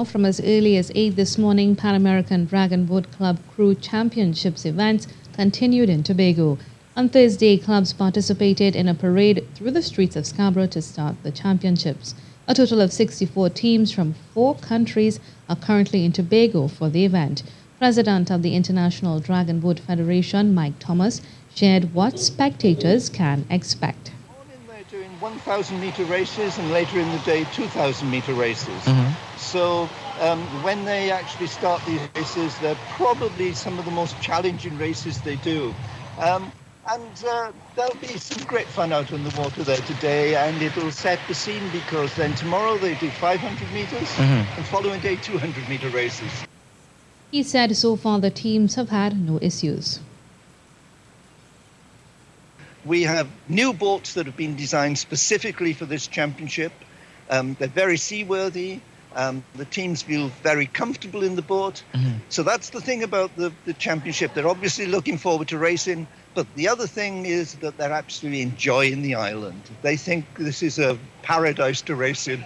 From as early as 8 this morning, Pan American Dragon Boat Club Crew Championships events continued in Tobago. On Thursday, clubs participated in a parade through the streets of Scarborough to start the championships. A total of 64 teams from 4 countries are currently in Tobago for the event. President of the International Dragon Boat Federation, Mike Thomas, shared what spectators can expect. They're doing 1,000-meter races and later in the day 2,000-meter races. So when they actually start these races, they're probably some of the most challenging races they do. There'll be some great fun out on the water there today, and it'll set the scene because then tomorrow they do 500 meters and following day 200-meter races. He said so far the teams have had no issues. We have new boats that have been designed specifically for this championship. They're very seaworthy. The teams feel very comfortable in the boat. So that's the thing about the championship. They're obviously looking forward to racing, but the other thing is that they're absolutely enjoying the island. They think this is a paradise to race in.